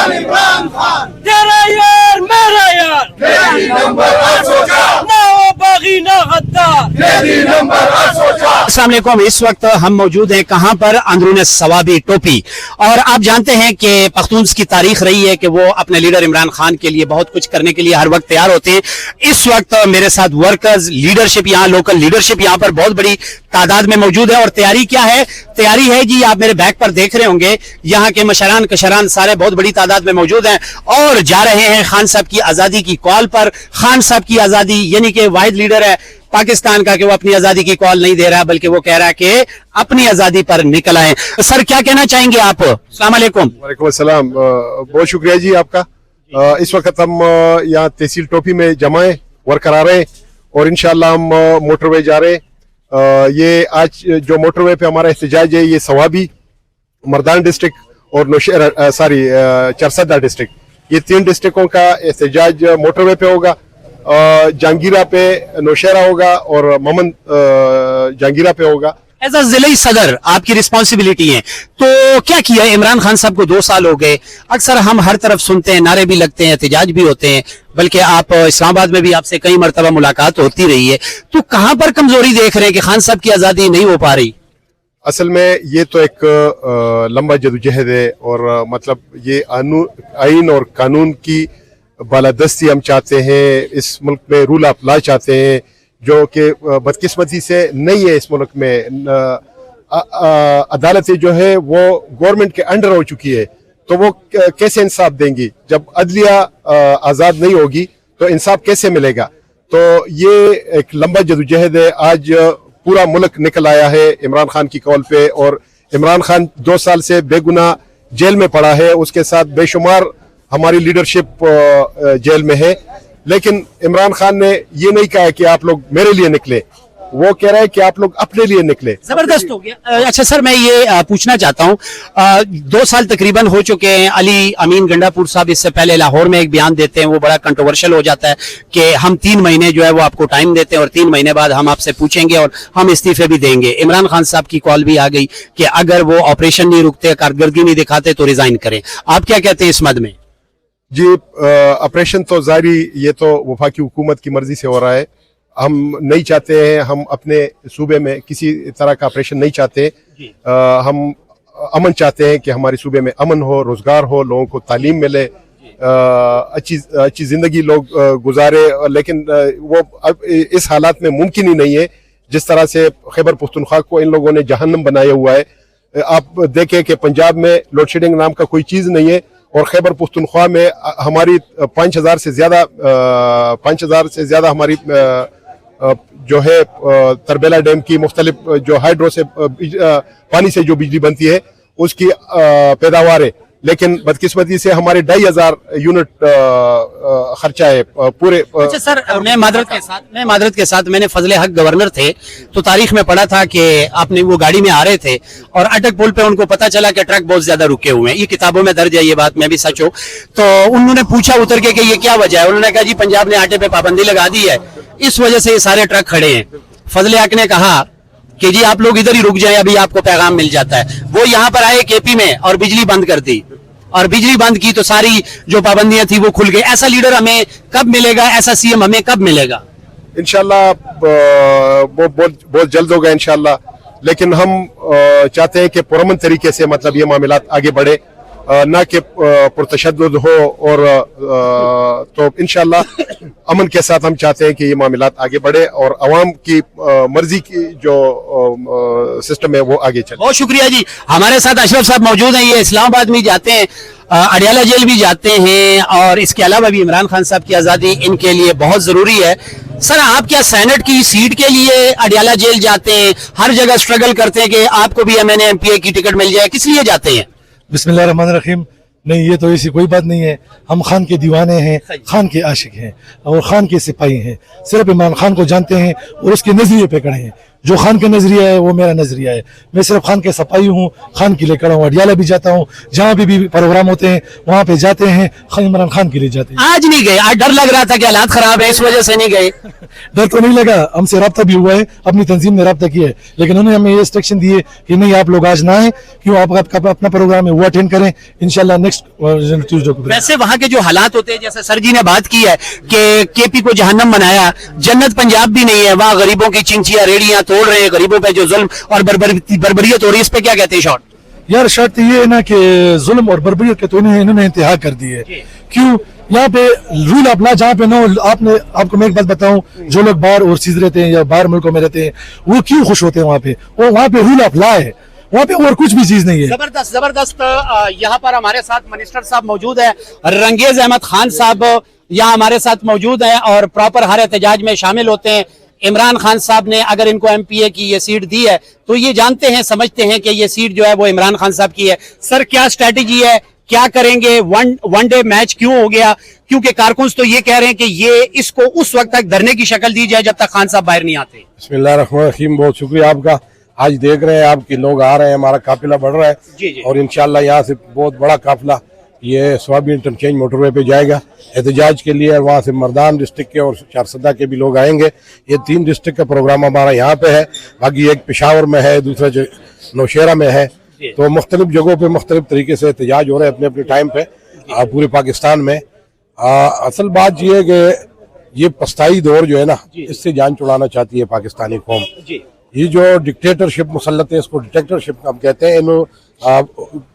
खान इमरान खान तेरा यार मेरा यार तेरी नंबर 804 ना हो बागी ना गद्दार तेरी नंबर 804। अस्सलाम वालेकुम। इस वक्त हम मौजूद हैं कहां पर? अंदरून सवाबी टोपी। और आप जानते हैं कि पख्तून्स की तारीख रही है कि वो अपने लीडर इमरान खान के लिए बहुत कुछ करने के लिए हर वक्त तैयार होते हैं। इस वक्त मेरे साथ वर्कर्स लीडरशिप, यहाँ लोकल लीडरशिप यहाँ पर बहुत बड़ी तादाद में मौजूद है। और तैयारी क्या है? तैयारी है जी, आप मेरे बैक पर देख रहे होंगे, यहाँ के मशरान कशरान सारे बहुत बड़ी तादाद में मौजूद हैं और जा रहे हैं खान साहब की आजादी की कॉल पर। खान साहब की आजादी यानी कि वाहिद लीडर है पाकिस्तान का कि वो अपनी आजादी की कॉल नहीं दे रहा, बल्कि वो कह रहा है कि अपनी आजादी पर निकल आए। सर क्या कहना चाहेंगे आप? अस्सलाम वालेकुम। वालेकुम अस्सलाम। बहुत शुक्रिया जी आपका। इस वक्त हम यहाँ तहसील टोपी में जमा है, वर्क करा रहे हैं और इंशाल्लाह हम मोटरवे जा रहे हैं। ये आज जो मोटरवे पे हमारा एहतजाज है, ये सवाबी, मर्दान डिस्ट्रिक्ट और चरसदा डिस्ट्रिक्ट, ये 3 डिस्ट्रिक्टों का एहतजाज मोटरवे पे होगा। जहांगीरा पे नौशहरा होगा और ममन जहांगीरा पे होगा। एज अ जिले सदर आपकी रिस्पॉन्सिबिलिटी है, तो क्या किया? इमरान खान साहब को 2 साल हो गए। अक्सर हम हर तरफ सुनते हैं, नारे भी लगते हैं, एहतजाज भी होते हैं, बल्कि आप इस्लामाबाद में भी आपसे कई मरतबा मुलाकात होती रही है। तो कहां पर कमजोरी देख रहे हैं कि खान साहब की आजादी नहीं हो पा रही? असल में ये तो एक लंबा जदोजहद है और मतलब ये आइन और कानून की बालादस्ती हम चाहते हैं। इस मुल्क में रूल ऑफ लॉ चाहते हैं, जो कि बदकिस्मती से नहीं है। इस मुल्क में अदालतें जो है वो गवर्नमेंट के अंडर हो चुकी है, तो वो कैसे इंसाफ देंगी? जब अदलिया आज़ाद नहीं होगी तो इंसाफ कैसे मिलेगा? तो ये एक लंबा जदोजहद है। आज पूरा मुल्क निकल आया है इमरान खान की कॉल पे और इमरान खान 2 साल से बेगुनाह जेल में पड़ा है। उसके साथ बेशुमार हमारी लीडरशिप जेल में है, लेकिन इमरान खान ने ये नहीं कहा कि आप लोग मेरे लिए निकले, वो कह रहा है कि आप लोग अपने लिए निकले। जबरदस्त हो गया। अच्छा सर, मैं ये पूछना चाहता हूँ, 2 साल तकरीबन हो चुके हैं। अली अमीन गंडापुर साहब इससे पहले लाहौर में एक बयान देते हैं, वो बड़ा कंट्रोवर्शियल हो जाता है कि हम 3 महीने जो है वो आपको टाइम देते हैं और 3 महीने बाद हम आपसे पूछेंगे और हम इस्तीफे भी देंगे। इमरान खान साहब की कॉल भी आ गई कि अगर वो ऑपरेशन नहीं रुकते, कारकर्दगी नहीं दिखाते तो रिजाइन करें। आप क्या कहते हैं इस मद में? जी, ऑपरेशन तो जारी, ये तो वफाकी हुकूमत की मर्जी से हो रहा है। हम नहीं चाहते हैं, हम अपने सूबे में किसी तरह का ऑपरेशन नहीं चाहते। हम अमन चाहते हैं कि हमारे सूबे में अमन हो, रोजगार हो, लोगों को तालीम मिले, अच्छी जिंदगी लोग गुजारे। लेकिन वो अब इस हालात में मुमकिन ही नहीं है। जिस तरह से खैबर पख्तूनख्वा को इन लोगों ने जहन्नम बनाया हुआ है। आप देखें कि पंजाब में लोड शेडिंग नाम का कोई चीज़ नहीं है और खैबर पख्तूनख्वा में हमारी 5000 से ज़्यादा हमारी जो है तरबेला डैम की मुख्तलिफ जो हाइड्रो से पानी से जो बिजली बनती है उसकी पैदावार है। लेकिन बदकिस्मती से हमारे 2500 यूनिट खर्चा है पूरे। अच्छा सर, मैं मादरत के साथ मैंने फजले हक गवर्नर थे तो तारीख में पढ़ा था कि आपने वो गाड़ी में आ रहे थे और अटक पुल पे उनको पता चला कि ट्रक बहुत ज्यादा रुके हुए हैं। ये किताबों में दर्ज है, ये बात मैं भी सच हो। तो उन्होंने पूछा उतर के कि ये क्या वजह है? उन्होंने कहा जी पंजाब ने आटे पे पाबंदी लगा दी है, इस वजह से ये सारे ट्रक खड़े हैं। फजले हक ने कहा कि जी आप लोग इधर ही रुक जाएं, अभी आपको पैगाम मिल जाता है। वो यहाँ पर आए केपी में और बिजली बंद कर दी, और बिजली बंद की तो सारी जो पाबंदियां थी वो खुल गई। ऐसा लीडर हमें कब मिलेगा? ऐसा सीएम हमें कब मिलेगा? इंशाल्लाह वो बहुत जल्द होगा इंशाल्लाह। लेकिन हम चाहते हैं कि पुरअमन तरीके से मतलब ये मामलात आगे बढ़े, ना कि पुरतशद्दुद हो। और तो इंशाल्लाह अमन के साथ हम चाहते हैं कि ये मामलात आगे बढ़े और अवाम की मर्जी की जो सिस्टम है वो आगे चले। बहुत शुक्रिया जी। हमारे साथ अशरफ साहब मौजूद हैं, ये इस्लामाबाद में जाते हैं, अडियाला जेल भी जाते हैं और इसके अलावा भी इमरान खान साहब की आज़ादी इनके लिए बहुत ज़रूरी है। सर, आप क्या सेनेट की सीट के लिए अडियाला जेल जाते हैं? हर जगह स्ट्रगल करते हैं कि आपको भी MNA MPA की टिकट मिल जाए, किस लिए जाते हैं? बिस्मिल्लाहिर्रहमानिर्रहीम। नहीं, ये तो ऐसी कोई बात नहीं है। हम खान के दीवाने हैं, खान के आशिक हैं और खान के सिपाही हैं। सिर्फ इमरान खान को जानते हैं और उसके नजरिए पे खड़े हैं। जो खान का नजरिया है वो मेरा नजरिया है। मैं सिर्फ खान के सपाही हूँ, खान के लिए खड़ा हूँ। अडियाला भी जाता हूँ, जहाँ भी प्रोग्राम होते हैं वहाँ पे जाते हैं, इमरान खान के लिए जाते हैं। आज नहीं गए, आज डर लग रहा था कि हालात खराब है इस वजह से नहीं गए। डर तो नहीं लगा, हमसे रब्ता भी हुआ है, अपनी तंजीम ने रब्ता किया है, लेकिन उन्होंने हमें ये इंस्ट्रक्शन दी है कि नहीं आप लोग आज ना आए, क्यों आप अपना प्रोग्राम है वो अटेंड करें, इंशाल्लाह नेक्स्ट ट्यूसडे को। वैसे वहाँ के जो हालात होते हैं, जैसे सर जी ने बात की है कि केपी को जहन्नम बनाया, जन्नत पंजाब भी नहीं है, वहाँ गरीबों की चिंचिया रेडियां तोड़ रहे हैं, गरीबों पे जो जुल्म और बर्बरियत हो रही है, इस पे क्या कहते हैं शॉर्ट? यार शर्त ये है ना कि जुल्म और बर्बरियत के तो इन्होंने इंतहा कर दी है। क्यों? यहाँ पे रूल अपना जहाँ पे ना, आपको मैं एक बात बताऊं, जो लोग बाहर ओवरसीज रहते हैं या बाहर मुल्कों में रहते हैं वो क्यों खुश होते हैं वहाँ पे, वो वहाँ पे रूल अपना है, वहाँ पे और कुछ भी चीज नहीं है। जबरदस्त जबरदस्त। यहाँ पर हमारे साथ मिनिस्टर साहब मौजूद है, रंगेज अहमद खान साहब यहाँ हमारे साथ मौजूद हैं और प्रॉपर हर एहतजाज में शामिल होते हैं। इमरान खान साहब ने अगर इनको एमपीए की ये सीट दी है तो ये जानते हैं, समझते हैं कि ये सीट जो है वो इमरान खान साहब की है। सर क्या स्ट्रेटेजी है, क्या करेंगे? वन डे मैच क्यों हो गया? क्योंकि कारकुन तो ये कह रहे हैं कि ये इसको उस वक्त तक धरने की शक्ल दी जाए जब तक खान साहब बाहर नहीं आते। बिस्मिल्लाहिर्रहमानिर्रहीम, बहुत शुक्रिया आपका। आज देख रहे हैं आपके लोग आ रहे हैं, हमारा काफिला बढ़ रहा है जी। और इंशाल्लाह यहाँ से बहुत बड़ा काफिला ये स्वाबी इंटरचेंज मोटरवे पे जाएगा एहतजाज के लिए। वहाँ से मर्दान डिस्ट्रिक्ट के और चारसदा के भी लोग आएंगे। ये 3 डिस्ट्रिक्ट का प्रोग्राम हमारा यहाँ पे है, बाकी एक पेशावर में है, दूसरा नौशेरा में है। तो मुख्तलिफ जगहों पे मुख्तलिफ तरीके से एहतजाज हो रहे हैं अपने अपने टाइम पे पूरे पाकिस्तान में। असल बात ये है कि ये पछताई दौर जो है ना, इससे जान छुड़ाना चाहती है पाकिस्तानी कौम। ये जो डिक्टेटरशिप मुसल्लत है, इसको डिक्टेटरशिप हम कहते हैं।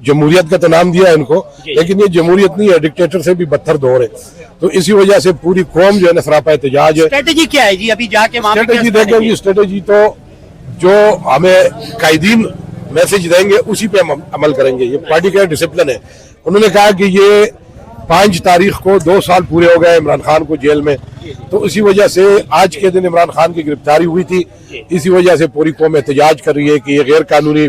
जमहूरियत का तो नाम दिया है इनको, लेकिन ये जमहूरियत नहीं है, डिक्टेटर से भी बदतर दौर है। तो इसी वजह से पूरी कौम जो है ना सरापा एहतजाज है। स्ट्रेटेजी क्या है जी अभी जाके वहाँ पे? स्ट्रेटेजी देखेंगे, स्ट्रेटेजी तो जो हमें कायदीन मैसेज देंगे उसी पे हम अमल करेंगे। ये पार्टी का डिसिप्लिन है। उन्होंने कहा कि ये 5 तारीख को 2 साल पूरे हो गए इमरान खान को जेल में, तो इसी वजह से आज के दिन इमरान खान की गिरफ्तारी हुई थी। इसी वजह से पूरी कौम एहतजाज कर रही है कि ये गैर कानूनी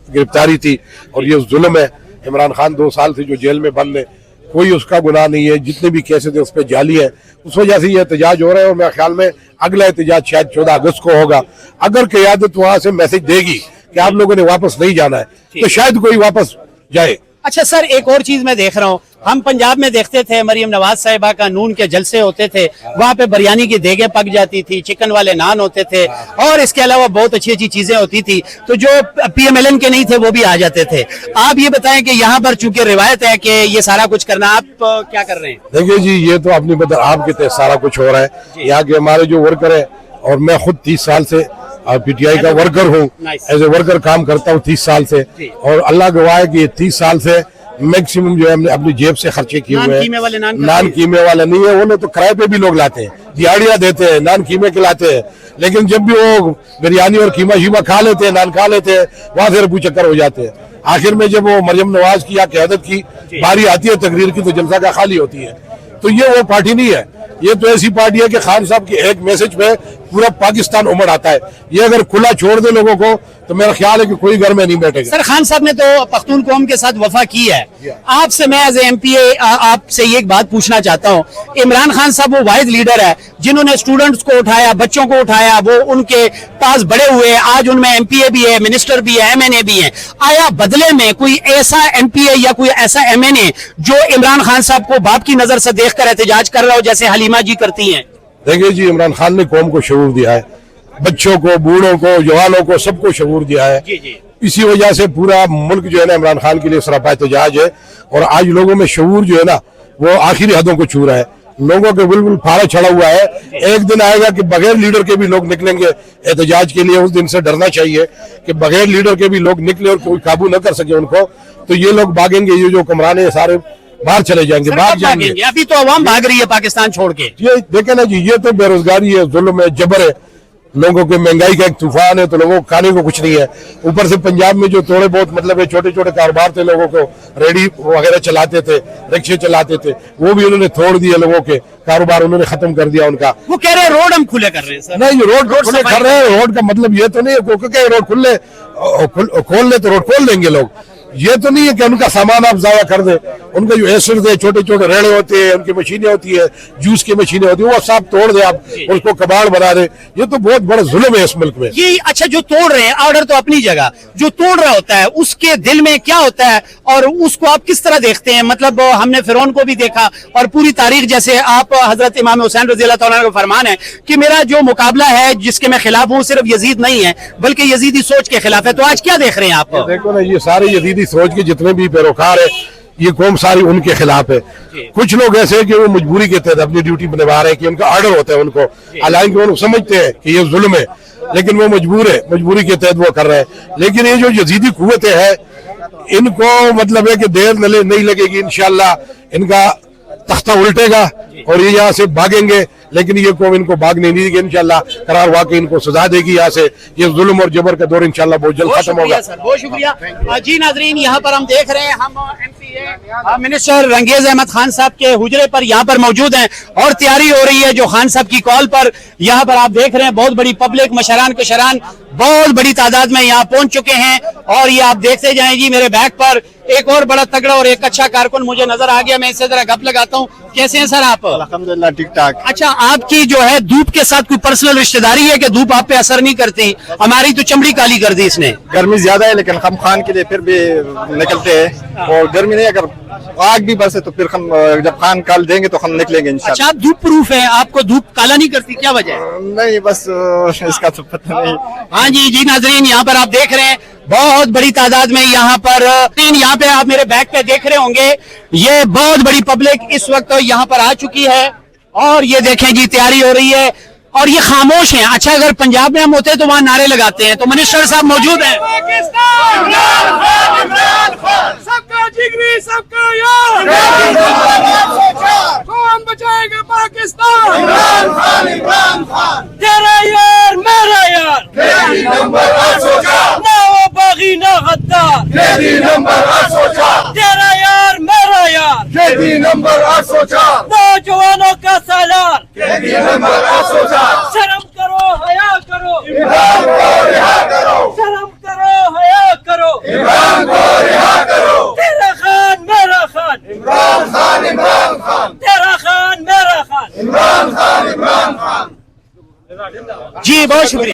गिरफ्तारी थी और ये जुल्म है। इमरान खान 2 साल से जो जेल में बंद है, कोई उसका गुनाह नहीं है, जितने भी केसेस है उस पर जाली है। उस वजह से ये एहतजाज हो रहा है और मेरे ख्याल में अगला एहतजाज शायद 14 अगस्त को होगा। अगर क़यादत वहां से मैसेज देगी कि आप लोगों ने वापस नहीं जाना है तो शायद कोई वापस जाए। अच्छा सर, एक और चीज मैं देख रहा हूँ, हम पंजाब में देखते थे मरियम नवाज साहिबा का नून के जलसे होते थे, वहाँ पे बिरयानी की देगें पक जाती थी, चिकन वाले नान होते थे और इसके अलावा बहुत अच्छी अच्छी चीजें होती थी। तो जो पीएमएलएन के नहीं थे वो भी आ जाते थे। आप ये बताएं कि यहाँ पर चूंकि रिवायत है कि ये सारा कुछ करना, आप क्या कर रहे हैं? देखिए जी, ये तो अपनी बता आपके तहत सारा कुछ हो रहा है। यहाँ के हमारे जो वर्कर है, और मैं खुद 30 साल से पीटीआई का वर्कर हूँ, एज ए वर्कर काम करता हूँ 30 साल से, और अल्लाह गवाह है कि ये 30 साल से मैक्सिमम जो है हमने अपनी जेब से खर्चे किए हुए हैं। नान कीमे वाले नहीं है, वो लोग तो किराए पे भी लोग लाते हैं, दिहाड़ियाँ देते हैं, नान कीमे के लाते हैं, लेकिन जब भी वो बिरयानी और कीमा शीमा खा लेते हैं, नान खा लेते हैं, वहाँ से रफू चक्कर हो जाते हैं। आखिर में जब वो मरियम नवाज की या क़यादत की बारी आती है तकरीर की, तो जलसा का खाली होती है। तो ये वो पार्टी नहीं है, ये तो ऐसी पार्टी है कि खान साहब के एक मैसेज पे पूरा पाकिस्तान उमड़ आता है। ये अगर खुला छोड़ दे लोगों को तो मेरा ख्याल है कि कोई घर में नहीं बैठेगा। सर खान साहब ने तो पख्तून कौम के साथ वफा की है। आपसे मैं एज एमपीए आपसे ये एक बात पूछना चाहता हूँ, इमरान खान साहब वो वाहिद लीडर है जिन्होंने स्टूडेंट्स को उठाया, बच्चों को उठाया, वो उनके पास बड़े हुए, आज उनमें एमपीए भी है, मिनिस्टर भी है, एमएनए भी है। आया बदले में कोई ऐसा एमपीए या कोई ऐसा एमएनए जो इमरान खान साहब को बाप की नजर से देखकर एहतजाज कर रहा हो जैसे हलीमा जी करती हैं? देखिए जी, इमरान खान ने कौम को शऊर दिया है, बच्चों को, बूढ़ों को, जवानों को, सबको शऊर दिया है। इसी वजह से पूरा मुल्क जो है ना इमरान खान के लिए सरापा एहतजाज है, और आज लोगों में शऊर जो है ना वो आखिरी हदों को छू रहा है। लोगों के बिल्कुल फारा चढ़ा हुआ है। एक दिन आएगा कि बगैर लीडर के भी लोग निकलेंगे एहतजाज के लिए। उस दिन से डरना चाहिए कि बगैर लीडर के भी लोग निकले और कोई काबू न कर सके उनको, तो ये लोग भागेंगे, ये जो हुक्मरान है सारे बाहर चले जाएंगे, भाग जाएंगे। अभी तो अवाम भाग रही है पाकिस्तान छोड़ के। ये देखे ना जी, ये तो बेरोजगारी है, जुल्म है, जबर है, लोगों के महंगाई का एक तूफान है, तो लोगों को खाने को कुछ नहीं है। ऊपर से पंजाब में जो थोड़े बहुत मतलब छोटे छोटे कारोबार थे, लोगों को रेडी वगैरह चलाते थे, रिक्शे चलाते थे, वो भी उन्होंने तोड़ दिए, लोगों के कारोबार उन्होंने खत्म कर दिया उनका। वो कह रहे हैं रोड हम खुले कर रहे हैं सर। नहीं, रोड खुले कर रहे हैं, रोड का मतलब ये तो नहीं है रोड खुले खोल ले तो रोड खोल देंगे लोग। ये तो नहीं है कि उनका सामान आप जाया कर दे, उनके जो एसिड है, छोटे छोटे रेड़े होते हैं, उनकी मशीनें होती है, जूस की मशीनें होती है, वो सब तोड़ दे आप, उसको कबाड़ बना दे। ये तो बहुत बड़ा जुल्म है इस मुल्क में। ये अच्छा जो तोड़ रहे हैं, ऑर्डर तो अपनी जगह, जो तोड़ रहा होता है उसके दिल में क्या होता है और उसको आप किस तरह देखते हैं? मतलब हमने फिरौन को भी देखा और पूरी तारीख, जैसे आप हजरत इमाम हुसैन रज़ी अल्लाह तआला का फरमान है कि मेरा जो मुकाबला है जिसके मैं खिलाफ हूँ सिर्फ यजीद नहीं है बल्कि यजीदी सोच के खिलाफ है। तो आज क्या देख रहे हैं आप? देखो ना, ये सारे यजीदी सोच के जितने भी पैरोकार है, ये कौम सारी उनके खिलाफ है। कुछ लोग ऐसे हैं कि वो मजबूरी के तहत अपनी ड्यूटी निभा रहे हैं कि उनका ऑर्डर होता है उनको, हालांकि वो लोग समझते हैं कि ये जुल्म है, लेकिन वो मजबूर है, मजबूरी के तहत वो कर रहे हैं। लेकिन ये जो यजीदी कुव्वतें हैं, इनको मतलब है कि देर नहीं लगेगी, इंशाअल्लाह इनका तख्ता उल्टेगा और ये यहाँ से भागेंगे, लेकिन ये कौम इनको भागने नहीं देगी। इंशाअल्लाह करार वाकई इनको सजा देगी। यहाँ से ये जुल्म और जबर का दौर इंशाअल्लाह बहुत जल्द खत्म होगा। सर बहुत शुक्रिया। जी नाजरीन, यहाँ पर हम देख रहे हैं, हम MCA मिनिस्टर रंगेज अहमद खान साहब के हुजरे पर यहाँ पर मौजूद हैं और तैयारी हो रही है जो खान साहब की कॉल पर। यहाँ पर आप देख रहे हैं बहुत बड़ी पब्लिक, मशरान कशरान बहुत बड़ी तादाद में यहाँ पहुंच चुके हैं और ये आप देखते जाएं। जी मेरे बैक पर एक और बड़ा तगड़ा और एक अच्छा कारकुन मुझे नजर आ गया, मैं इससे जरा गप लगाता हूँ। कैसे हैं सर आप? अल्हम्दुलिल्लाह ठीक ठाक। अच्छा, आपकी जो है धूप के साथ कोई पर्सनल रिश्तेदारी है कि धूप आप पे असर नहीं करती? हमारी तो चमड़ी काली कर दी इसने। गर्मी ज्यादा है लेकिन हम खान के लिए फिर भी निकलते हैं, और गर्मी नहीं, अगर आग भी बरसे तो फिर हम जब खान काल देंगे तो हम निकलेंगे इंशाल्लाह। अच्छा, आप धूप प्रूफ है, आपको धूप काला नहीं करती, क्या वजह है? नहीं बस इसका तो पता नहीं। हाँ जी नाजरीन, यहाँ पर आप देख रहे हैं बहुत बड़ी तादाद में यहाँ पर, यहाँ पे आप मेरे बैक पे देख रहे होंगे, ये बहुत बड़ी पब्लिक इस वक्त यहाँ पर आ चुकी है और ये देखें जी तैयारी हो रही है और ये खामोश हैं। अच्छा, अगर पंजाब में हम होते तो वहाँ नारे लगाते हैं। तो मिनिस्टर साहब मौजूद हैं। सबका जिगरी सबका यार, कौन बचाएगा पाकिस्तान? इमरान खान तेरा यार मेरा यार, नंबर 804, ना वो बागी ना गद्दार। नंबर 804, तेरा यार मेरा यार, नंबर 804, नौजवानों का सालार। नंबर 804, शर्म करो हया करो, इमरान को रिहा करो, शर्म करो हया करो। इमरान को रिहा करो। तेरा खान मेरा खान, इमरान खान, तेरा खान मेरा खान। इमरान खान। जी बहुत शुक्रिया।